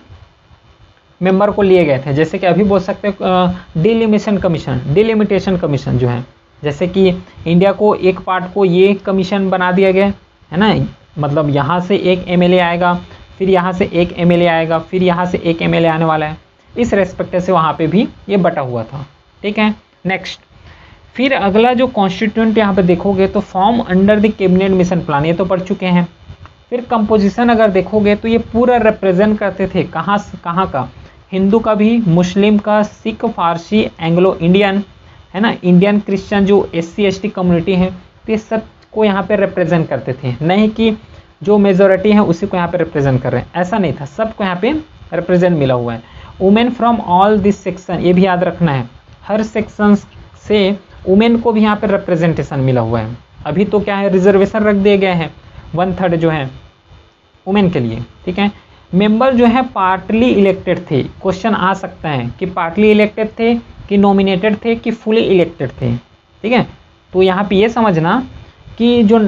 मेंबर को लिए गए थे। जैसे कि अभी बोल सकते हैं डिलिमिटेशन कमीशन जो है, जैसे कि इंडिया को एक पार्ट को ये कमीशन बना दिया गया है ना, मतलब यहाँ से एक एमएलए आएगा, फिर यहाँ से एक एमएलए आएगा, फिर यहाँ से एक एमएलए आने वाला है, इस रेस्पेक्ट से वहाँ पे भी ये बटा हुआ था। ठीक है, नेक्स्ट फिर अगला जो कॉन्स्टिट्यूंट यहाँ पे देखोगे तो form under the cabinet mission plan, ये तो पढ़ चुके हैं। फिर कंपोजिशन अगर देखोगे तो ये पूरा रिप्रेजेंट करते थे कहाँ का, हिंदू का भी, मुस्लिम का, सिख, फारसी, एंग्लो इंडियन, है ना, इंडियन क्रिश्चियन जो SC ST कम्युनिटी है, तो ये सब को यहाँ पे रिप्रेजेंट करते थे। नहीं कि जो मेजोरिटी है उसी को यहाँ पे रिप्रेजेंट कर रहे हैं, ऐसा नहीं था, सबको यहाँ पे रिप्रेजेंट मिला हुआ है। Women from all this section, ये भी याद रखना है, हर सेक्शन से वुमेन को भी यहाँ पे रिप्रेजेंटेशन मिला हुआ है। अभी तो क्या है, रिजर्वेशन रख दिए गए हैं 1/3 जो है वुमेन के लिए। ठीक है, मेंबर जो है पार्टली इलेक्टेड थे। क्वेश्चन आ सकता है कि पार्टली इलेक्टेड थे कि नॉमिनेटेड थे कि फुली इलेक्टेड थे। ठीक है, तो यहाँ पे ये समझना कि जो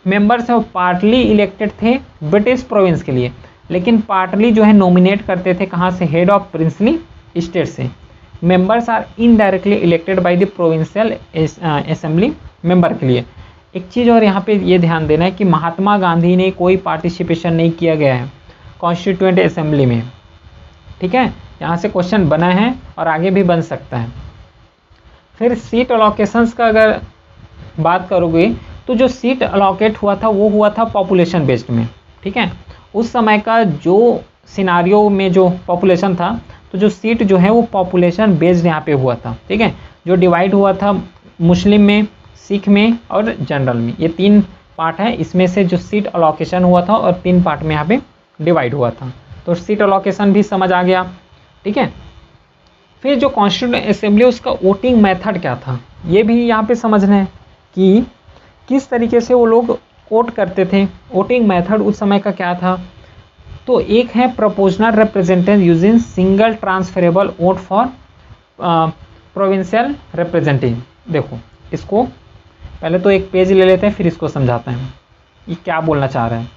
मेंबर्स हैं वो पार्टली इलेक्टेड थे ब्रिटिश प्रोविंस के लिए, लेकिन पार्टली जो है नॉमिनेट करते थे कहाँ से, हेड ऑफ प्रिंसली स्टेट से। Members are indirectly elected by the provincial assembly member के लिए। एक चीज़ और यहाँ पे ये ध्यान देना है कि महात्मा गांधी ने कोई पार्टिसिपेशन नहीं किया गया है कॉन्स्टिट्यूएंट असेंबली में। ठीक है, यहाँ से क्वेश्चन बना है और आगे भी बन सकता है। फिर सीट अलोकेशंस का अगर बात करोगे तो जो सीट अलोकेट हुआ था वो हुआ था पॉपुलेशन बेस्ड में। ठीक है, उस समय का जो सिनारियो में जो पॉपुलेशन था, तो जो सीट जो है वो पॉपुलेशन बेस्ड यहाँ पे हुआ था। ठीक है, जो डिवाइड हुआ था मुस्लिम में, सिख में और जनरल में, ये 3 पार्ट है। इसमें से जो सीट अलोकेशन हुआ था और 3 पार्ट में यहाँ पे डिवाइड हुआ था, तो सीट अलोकेशन भी समझ आ गया। ठीक है, फिर जो कॉन्स्टिट्यूएंट असेंबली उसका वोटिंग मेथड क्या था, ये भी यहाँ पे समझना है कि किस तरीके से वो लोग वोट करते थे। वोटिंग मेथड उस समय का क्या था, तो एक है proportional representation using single transferable vote for provincial representative. देखो इसको पहले तो एक पेज ले लेते हैं, फिर इसको समझाते हैं ये क्या बोलना चाह रहे हैं।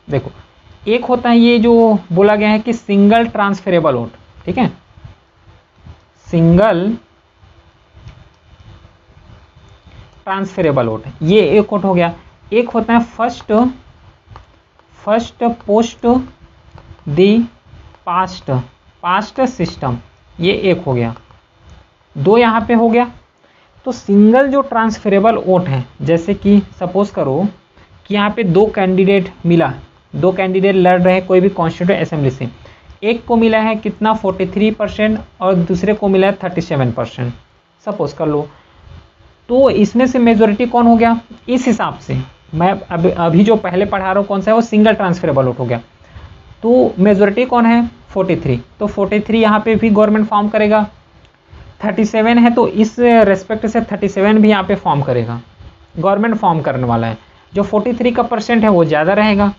देखो, एक होता है ये जो बोला गया है कि सिंगल ट्रांसफरेबल वोट। ठीक है, सिंगल ट्रांसफरेबल वोट, ये एक वोट हो गया। एक होता है first post the past system, ये एक हो गया। 2 यहाँ पे हो गया। तो सिंगल जो ट्रांसफरेबल वोट है, जैसे कि सपोज करो कि यहाँ पे 2 कैंडिडेट मिला, 2 कैंडिडेट लड़ रहे हैं कोई भी कॉन्स्टिट्यूएंट असेंबली से। एक को मिला है कितना 43% और दूसरे को मिला है 37%, सपोज कर लो। तो इसमें से मेजोरिटी कौन हो गया, इस हिसाब से मैं अभी जो पहले पढ़ा रहा हूँ कौन सा है, वो सिंगल ट्रांसफरेबल वोट हो गया। तो मेजोरिटी कौन है 43, तो 43 यहाँ पे भी गवर्नमेंट फॉर्म करेगा। 37 है तो इस रेस्पेक्ट से 37 भी यहाँ पे फॉर्म करेगा, गवर्नमेंट फॉर्म करने वाला है। जो 43 का परसेंट है वो ज़्यादा रहेगा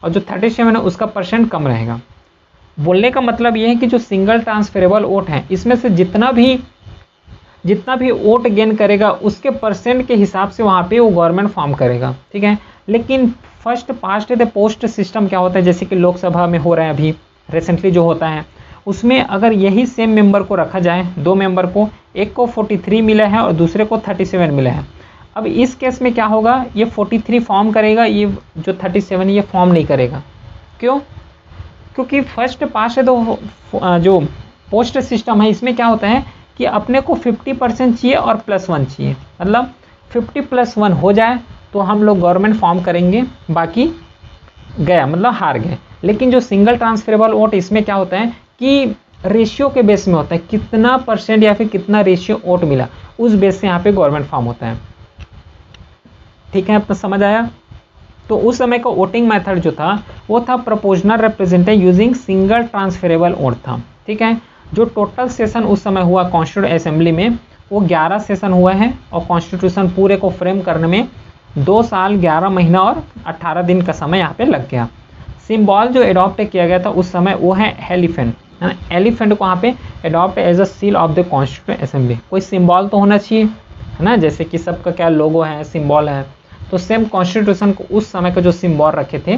और जो 37 है उसका परसेंट कम रहेगा। बोलने का मतलब ये है कि जो सिंगल ट्रांसफरेबल वोट है इसमें से जितना भी वोट गेन करेगा उसके परसेंट के हिसाब से वहाँ पे वो गवर्नमेंट फॉर्म करेगा। ठीक है, लेकिन first past the post system क्या होता है, जैसे कि लोकसभा में हो रहा है अभी रिसेंटली जो होता है, उसमें अगर यही सेम मेंबर को रखा जाए, 2 मेंबर को, एक को 43 मिला है और दूसरे को 37 मिला है। अब इस केस में क्या होगा, ये 43 फॉर्म करेगा, ये जो 37 ये फॉर्म नहीं करेगा। क्यों, क्योंकि फर्स्ट पास्ट है तो जो पोस्ट सिस्टम है इसमें क्या होता है कि अपने को 50% चाहिए और +1 चाहिए, मतलब 50 + 1 हो जाए तो हम लोग गवर्नमेंट फॉर्म करेंगे, बाकी गया मतलब हार गए। लेकिन जो सिंगल ट्रांसफरेबल वोट इसमें क्या होता है कि रेशियो के बेस में होता है, कितना परसेंट या फिर कितना रेशियो वोट मिला उस बेस से यहाँ पे गवर्नमेंट फॉर्म होता है। ठीक है, आपको समझ आया। तो उस समय का वोटिंग मेथड जो था वो था proportional representation using single transferable vote था। ठीक है, जो टोटल सेशन उस समय हुआ कॉन्स्टिट्यूएंट असेंबली में वो 11 सेशन हुआ है और कॉन्स्टिट्यूशन पूरे को फ्रेम करने में 2 साल 11 महीना और 18 दिन का समय यहाँ पे लग गया। सिंबल जो एडॉप्ट किया गया था उस समय वो है एलिफेंट, है ना। एलिफेंट को वहाँ पे adopt as a seal of the constituent assembly. कोई सिंबल तो होना चाहिए, है ना, जैसे कि सबका क्या लोगो है, सिंबल है, तो सेम कॉन्स्टिट्यूशन को उस समय का जो सिंबल रखे थे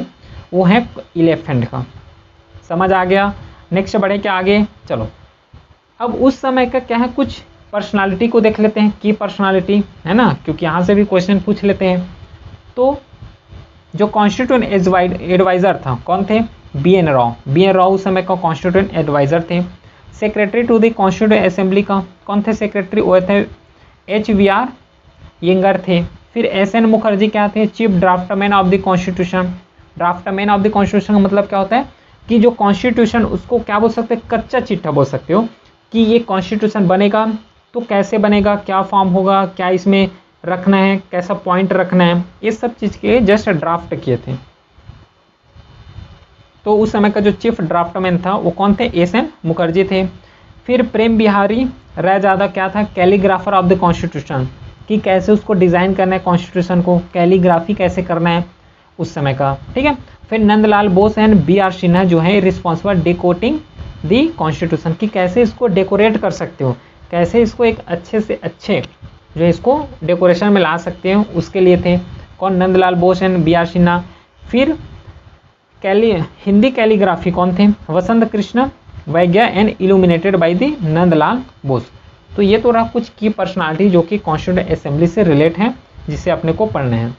वो है एलिफेंट का। समझ आ गया। नेक्स्ट बढ़े क्या आगे, चलो अब उस समय का क्या है, कुछ पर्सनालिटी को देख लेते हैं, की पर्सनालिटी, है ना, क्योंकि यहाँ से भी क्वेश्चन पूछ लेते हैं। तो जो कॉन्स्टिट्यूएंट एडवाइज़र था कौन थे, बी.एन. राव। बी.एन. राव उस समय का कॉन्स्टिट्यूएंट एडवाइज़र थे। Secretary to the constituent assembly का कौन थे सेक्रेटरी, वो थे H.V.R. यंगर थे। फिर S.N. मुखर्जी क्या थे, chief draftsman of the constitution. Draftsman of the constitution का मतलब क्या होता है कि जो कॉन्स्टिट्यूशन, उसको क्या बोल सकते हैं, कच्चा चिट्ठा बोल सकते हो कि ये कॉन्स्टिट्यूशन बनेगा तो कैसे बनेगा, क्या फॉर्म होगा, क्या इसमें रखना है, कैसा पॉइंट रखना है, ये सब चीज़ के जस्ट ड्राफ्ट किए थे। तो उस समय का जो चीफ ड्राफ्टमैन था वो कौन थे, S.N. मुखर्जी थे। फिर प्रेम बिहारी रायजादा क्या था, कैलीग्राफर ऑफ द कॉन्स्टिट्यूशन, कि कैसे उसको डिज़ाइन करना है कॉन्स्टिट्यूशन को, कैलीग्राफी कैसे करना है उस समय का, ठीक है। फिर नंदलाल बोस एंड B.R. सिन्हा जो है रिस्पॉन्सिबल डेकोटिंग दी कॉन्स्टिट्यूशन, कि कैसे इसको डेकोरेट कर सकते हो, कैसे इसको एक अच्छे से अच्छे जो है इसको डेकोरेशन में ला सकते हो, उसके लिए थे कौन, नंदलाल बोस एंड B.R. सिन्हा। फिर हिंदी कैलीग्राफी कौन थे, वसंत कृष्ण वैज्ञा and illuminated by the Nandlal Bose. तो ये तो रहा कुछ की पर्सनालिटी जो कि कॉन्स्टिट्यूएंट असेंबली से रिलेट हैं, जिसे अपने को पढ़ना है।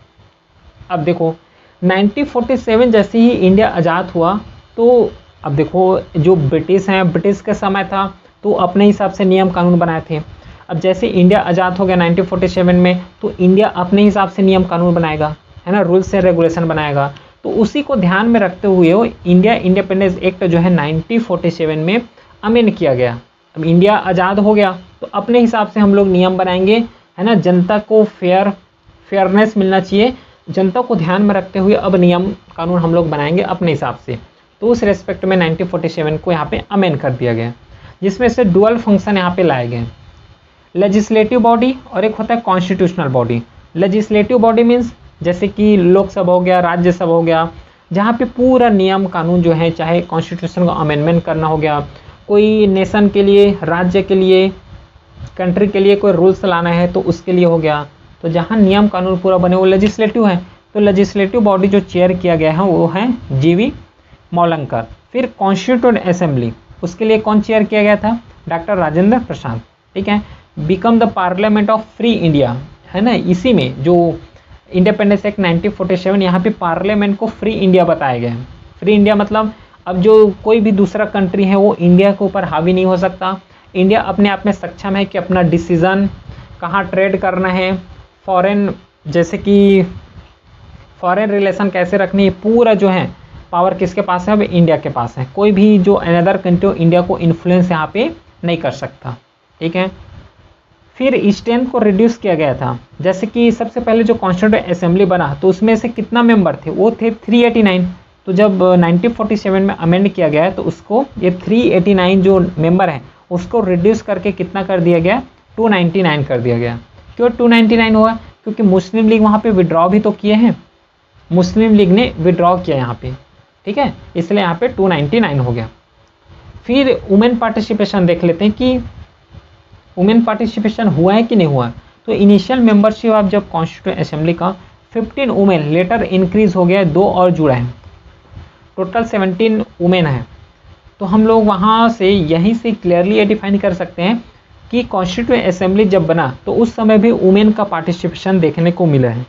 अब देखो 1947 जैसे ही इंडिया आज़ाद हुआ, तो अब देखो जो ब्रिटिश हैं, ब्रिटिश का समय था तो अपने हिसाब से नियम कानून बनाए थे। अब जैसे इंडिया आज़ाद हो गया 1947 में, तो इंडिया अपने हिसाब से नियम कानून बनाएगा, है ना, रूल्स एंड रेगुलेशन बनाएगा। तो उसी को ध्यान में रखते हुए वो इंडिया इंडिपेंडेंस एक्ट जो है 1947 में अमेंड किया गया। अब इंडिया आज़ाद हो गया तो अपने हिसाब से हम लोग नियम बनाएंगे, है ना, जनता को फेयरनेस मिलना चाहिए, जनता को ध्यान में रखते हुए अब नियम कानून हम लोग बनाएंगे अपने हिसाब से। तो उस रेस्पेक्ट में 1947 को यहाँ पे अमेंड कर दिया गया, जिसमें से डुअल फंक्शन यहाँ पे लाए गए, लेजिस्लेटिव बॉडी और एक होता है constitutional body. Legislative body means जैसे कि लोकसभा हो गया, राज्यसभा हो गया, जहाँ पे पूरा नियम कानून जो है, चाहे कॉन्स्टिट्यूशन का अमेंडमेंट करना हो गया, कोई नेशन के लिए, राज्य के लिए, कंट्री के लिए कोई रूल्स लाना है तो उसके लिए हो गया। तो जहाँ नियम कानून पूरा बने वो लेजिस्लेटिव है। तो लेजिस्लेटिव बॉडी जो चेयर किया गया है वो है G.V. मौलंकर। फिर कॉन्स्टिट्यूएंट असेंबली, उसके लिए कौन चेयर किया गया था, डॉक्टर राजेंद्र प्रसाद, ठीक है। Become the parliament of free India, है ना, इसी में जो इंडिपेंडेंस एक्ट 1947 यहाँ पे पार्लियामेंट को फ्री इंडिया बताया गया है। फ्री इंडिया मतलब अब जो कोई भी दूसरा कंट्री है वो इंडिया के ऊपर हावी नहीं हो सकता। इंडिया अपने आप में सक्षम है कि अपना डिसीज़न कहाँ ट्रेड करना है, फॉरेन जैसे कि फॉरेन रिलेशन कैसे रखनी है, पूरा जो है पावर किसके पास है, अब इंडिया के पास है। कोई भी जो अनदर कंट्री इंडिया को इन्फ्लुएंस यहाँ पे नहीं कर सकता, ठीक है। फिर स्ट्रेंथ को रिड्यूस किया गया था, जैसे कि सबसे पहले जो कॉन्स्टिट्यूएंट असेंबली बना तो उसमें से कितना मेंबर थे, वो थे 389। तो जब 1947 में अमेंड किया गया तो उसको ये 389 जो मेंबर हैं उसको रिड्यूस करके कितना कर दिया गया, 299 कर दिया गया। क्यों 299 हुआ, क्योंकि मुस्लिम लीग वहाँ पे विड्रॉ भी तो किए हैं, मुस्लिम लीग ने विड्रॉ किया यहाँ पे, ठीक है, इसलिए यहाँ पे 299 हो गया। फिर वुमेन पार्टिसिपेशन देख लेते हैं कि वुमेन पार्टिसिपेशन हुआ है कि नहीं हुआ। तो इनिशियल मेंबरशिप ऑफ जब कॉन्स्टिट्यूएंट असेंबली का 15 वुमेन, लेटर इंक्रीज हो गया, 2 और जुड़ा है, टोटल 17 वुमेन है। तो हम लोग वहाँ से यहीं से क्लियरली ये डिफाइन कर सकते हैं कि कॉन्स्टिट्यूएंट असेंबली जब बना तो उस समय भी वुमेन का पार्टिसिपेशन देखने को मिला है,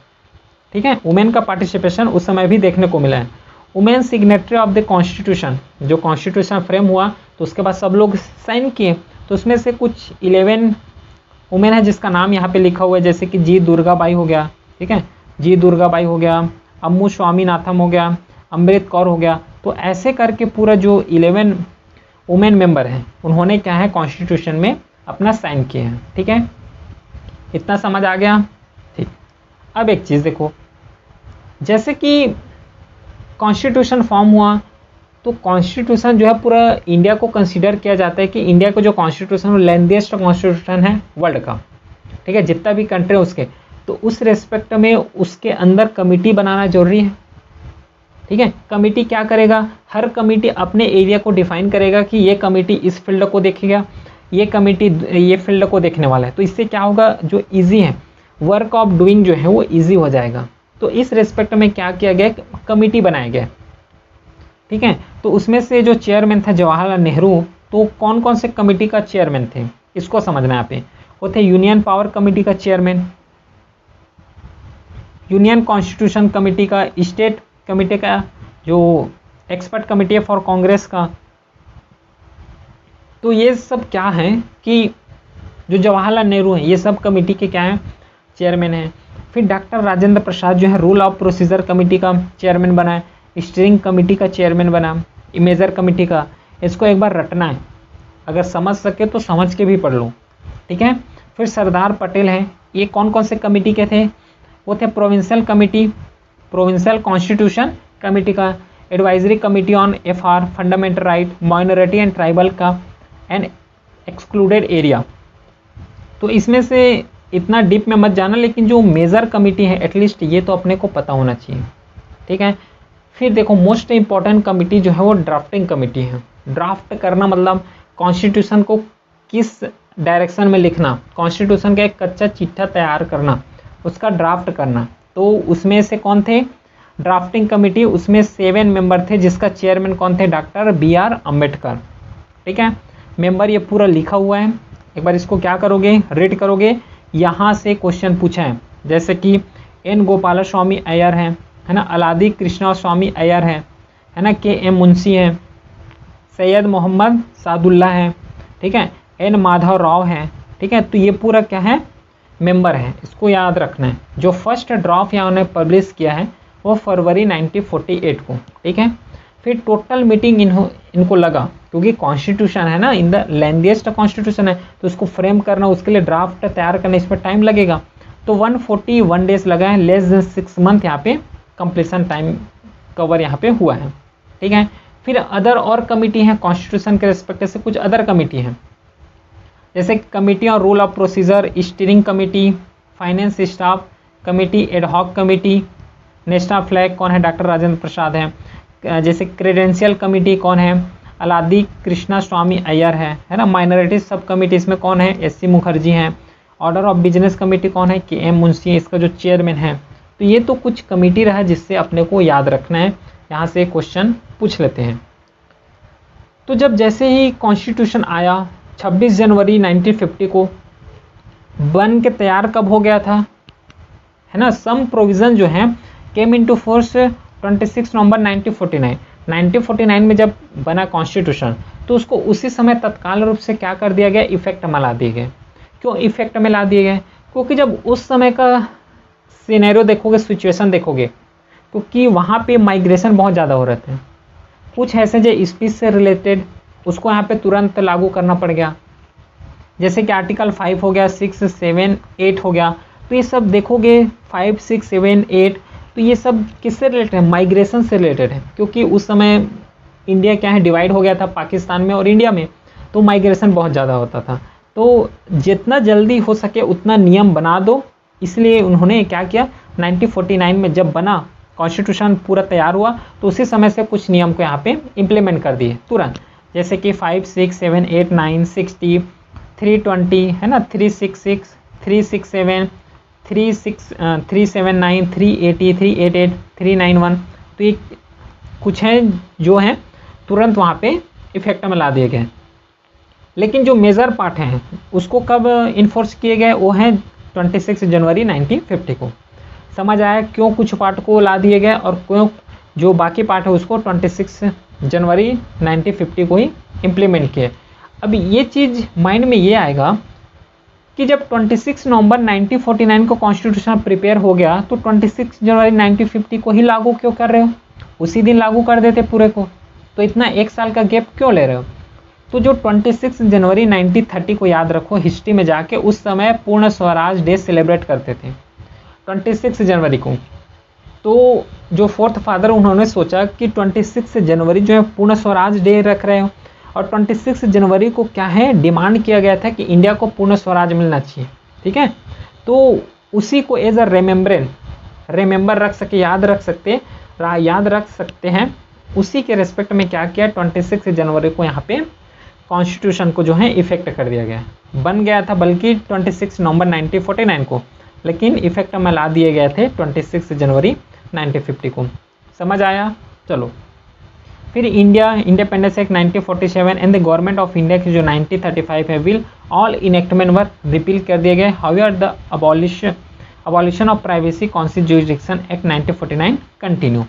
ठीक है, वुमेन का पार्टिसिपेशन उस समय भी देखने को मिला है। Women signatory of the constitution, जो कॉन्स्टिट्यूशन फ्रेम हुआ तो उसके बाद सब लोग साइन किए, तो उसमें से कुछ 11 वुमेन है जिसका नाम यहाँ पे लिखा हुआ है, जैसे कि जी दुर्गाबाई हो गया, ठीक है, जी दुर्गाबाई हो गया, अम्मू स्वामीनाथन हो गया, अमृत कौर हो गया। तो ऐसे करके पूरा जो 11 वुमेन मेंबर हैं उन्होंने क्या है कॉन्स्टिट्यूशन में अपना साइन किए हैं, ठीक है, इतना समझ आ गया, ठीक। अब एक चीज़ देखो, जैसे कि कॉन्स्टिट्यूशन फॉर्म हुआ तो कॉन्स्टिट्यूशन जो है पूरा इंडिया को कंसीडर किया जाता है कि इंडिया का जो कॉन्स्टिट्यूशन वो लेंथीएस्ट कॉन्स्टिट्यूशन है वर्ल्ड का, ठीक है, जितना भी कंट्री है उसके। तो उस रेस्पेक्ट में उसके अंदर कमिटी बनाना जरूरी है। ठीक है, कमिटी क्या करेगा, हर कमिटी अपने एरिया को डिफाइन करेगा कि ये कमिटी इस फील्ड को देखेगा, ये कमिटी ये फील्ड को देखने वाला है। तो इससे क्या होगा, जो इजी है वर्क ऑफ डूइंग जो है वो इजी हो जाएगा। तो इस रेस्पेक्ट में क्या किया गया, कमिटी बनाया गया। ठीक है, तो उसमें से जो चेयरमैन था जवाहरलाल नेहरू, तो कौन कौन से कमिटी का चेयरमैन थे इसको समझना है यहाँ पे। वो थे यूनियन पावर कमेटी का चेयरमैन, यूनियन कॉन्स्टिट्यूशन कमेटी का, स्टेट कमेटी का, जो एक्सपर्ट कमेटी है फॉर कांग्रेस का। तो ये सब क्या है कि जो जवाहरलाल नेहरू हैं ये सब कमेटी के क्या हैं, चेयरमैन हैं। फिर डॉक्टर राजेंद्र प्रसाद जो है रूल ऑफ प्रोसीजर कमेटी का चेयरमैन बना है, स्टीयरिंग कमेटी का चेयरमैन बना, मेजर कमेटी का। इसको एक बार रटना है, अगर समझ सके तो समझ के भी पढ़ लो। ठीक है, फिर सरदार पटेल हैं, ये कौन कौन से कमेटी के थे, वो थे provincial committee, provincial constitution committee का, advisory committee on FR, fundamental right, minority and tribal का, एंड एक्सक्लूडेड एरिया। तो इसमें से इतना डीप में मत जाना, लेकिन जो मेजर कमेटी है एटलीस्ट ये तो अपने को पता होना चाहिए। ठीक है, फिर देखो मोस्ट इंपॉर्टेंट कमेटी जो है वो ड्राफ्टिंग कमेटी है। ड्राफ्ट करना मतलब कॉन्स्टिट्यूशन को किस डायरेक्शन में लिखना, कॉन्स्टिट्यूशन का एक कच्चा चिट्ठा तैयार करना, उसका ड्राफ्ट करना। तो उसमें से कौन थे, ड्राफ्टिंग कमेटी, उसमें 7 मेंबर थे, जिसका चेयरमैन कौन थे, डॉक्टर BR अम्बेडकर। ठीक है, मेंबर ये पूरा लिखा हुआ है, एक बार इसको क्या करोगे, रीड करोगे। यहाँ से क्वेश्चन पूछा है, जैसे कि N गोपाल स्वामी अय्यर है ना, अलादी कृष्णा स्वामी अय्यर है ना, KM मुंशी है, सैयद मोहम्मद सादुल्ला है, ठीक है, N माधव राव है। ठीक है, तो ये पूरा क्या है, मेंबर है, इसको याद रखना है। जो फर्स्ट ड्राफ्ट यहाँ उन्होंने पब्लिश किया है वो फरवरी 1948 को। ठीक है, फिर टोटल मीटिंग इनको लगा, क्योंकि कॉन्स्टिट्यूशन है ना, इन द लेंथीएस्ट कॉन्स्टिट्यूशन है, तो उसको फ्रेम करना, उसके लिए ड्राफ्ट तैयार करना, इसमें टाइम लगेगा। तो 141 डेज लगा है, लेस देन 6 मंथ यहाँ पे कंप्लीशन टाइम कवर यहाँ पे हुआ है। ठीक है, फिर अदर और कमिटी हैं कॉन्स्टिट्यूशन के रिस्पेक्ट से, कुछ अदर कमिटी हैं, जैसे committee on rule of procedure, steering committee, finance staff committee, ad hoc committee, national flag कौन है, डॉक्टर राजेंद्र प्रसाद हैं। जैसे क्रेडेंशियल कमेटी कौन है, अलादी कृष्णा स्वामी अय्यर है ना। माइनॉरिटी सब कमेटी इसमें कौन है, SC मुखर्जी हैं। ऑर्डर ऑफ बिजनेस कमेटी कौन है, KM मुंशी है, इसका जो चेयरमैन है। तो ये तो कुछ कमेटी रहा जिससे अपने को याद रखना है, यहाँ से क्वेश्चन पूछ लेते हैं। तो जब जैसे ही कॉन्स्टिट्यूशन आया 26 जनवरी 1950 को बन के तैयार कब हो गया था, है ना। सम प्रोविज़न जो है केम इनटू फोर्स 26 नवंबर 1949 में जब बना कॉन्स्टिट्यूशन, तो उसको उसी समय तत्काल रूप से क्या कर दिया गया, इफेक्ट में ला दिए गए। क्यों इफेक्ट में ला दिए गए, क्योंकि जब उस समय का सिनेरियो देखोगे, सिचुएशन देखोगे, क्योंकि वहाँ पे माइग्रेशन बहुत ज़्यादा हो रहे थे, कुछ ऐसे जो स्पीच से रिलेटेड, उसको यहाँ पे तुरंत लागू करना पड़ गया। जैसे कि आर्टिकल 5 हो गया, 6, 7, 8 हो गया। तो ये सब देखोगे 5, 6, 7, 8, तो ये सब किससे रिलेटेड है, माइग्रेशन से रिलेटेड है। क्योंकि उस समय इंडिया क्या है, डिवाइड हो गया था पाकिस्तान में और इंडिया में, तो माइग्रेशन बहुत ज़्यादा होता था। तो जितना जल्दी हो सके उतना नियम बना दो, इसलिए उन्होंने क्या किया, 1949 में जब बना कॉन्स्टिट्यूशन पूरा तैयार हुआ, तो उसी समय से कुछ नियम को यहाँ पे इम्प्लीमेंट कर दिए तुरंत। जैसे कि 5, 6, 7, 8, 9, 60, 320 है ना, 366, 367, 379, 380, 388, 391। तो ये कुछ हैं जो हैं तुरंत वहाँ पे इफेक्ट में ला दिए गए। लेकिन जो मेजर पार्ट हैं उसको कब इन्फोर्स किए गए, वो हैं 26 जनवरी 1950 को। समझ आया क्यों कुछ पार्ट को ला दिए गए और क्यों जो बाकी पार्ट है उसको 26 जनवरी 1950 को ही इम्प्लीमेंट किए। अब ये चीज़ माइंड में ये आएगा कि जब 26 नवंबर 1949 को कॉन्स्टिट्यूशन प्रिपेयर हो गया, तो 26 जनवरी 1950 को ही लागू क्यों कर रहे हो, उसी दिन लागू कर देते पूरे को, तो इतना 1 साल का गैप क्यों ले रहे हो। तो जो 26 जनवरी 1930 को याद रखो, हिस्ट्री में जाके उस समय पूर्ण स्वराज डे सेलिब्रेट करते थे 26 जनवरी को। तो जो फोर्थ फादर उन्होंने सोचा कि 26 जनवरी जो है पूर्ण स्वराज डे रख रहे हो, और 26 जनवरी को क्या है, डिमांड किया गया था कि इंडिया को पूर्ण स्वराज मिलना चाहिए। ठीक है, तो उसी को एज अ रिमेंबर रख सके, याद रख सकते हैं, उसी के रिस्पेक्ट में क्या किया, 26 जनवरी को यहाँ पे कॉन्स्टिट्यूशन को जो है इफेक्ट कर दिया गया। बन गया था बल्कि 26 नवंबर 1949 को, लेकिन इफेक्ट में ला दिए गए थे 26 जनवरी 1950 को। समझ आया? चलो फिर India independence act 1947 and the government of India की जो 1935 है will all enactment were repeal कर दिए गए। However the abolition of privacy council jurisdiction act 1949 continue.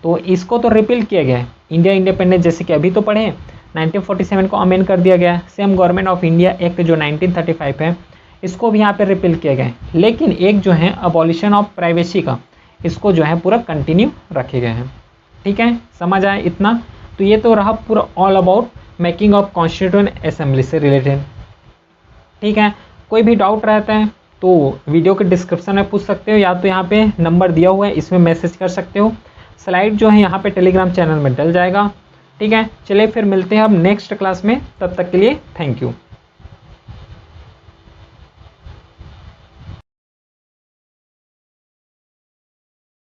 तो इसको तो रिपील किया गया है, इंडिया इंडिपेंडेंस जैसे कि अभी तो पढ़े 1947 को अमेंड कर दिया गया है। Same government of India act जो 1935 है इसको भी यहाँ पे रिपील किया गया है, लेकिन एक जो है अबॉलिशन ऑफ प्राइवेसी का, इसको जो है पूरा कंटिन्यू रखे गए हैं। ठीक है, समझ आए इतना? तो ये तो रहा पूरा all about making of constituent assembly से रिलेटेड। ठीक है, कोई भी डाउट रहता है तो वीडियो के डिस्क्रिप्शन में पूछ सकते हो, या तो यहाँ पे नंबर दिया हुआ है इसमें मैसेज कर सकते हो। स्लाइड जो है यहाँ पे टेलीग्राम चैनल में डल जाएगा। ठीक है, चलिए फिर मिलते हैं अब नेक्स्ट क्लास में, तब तक के लिए थैंक यू।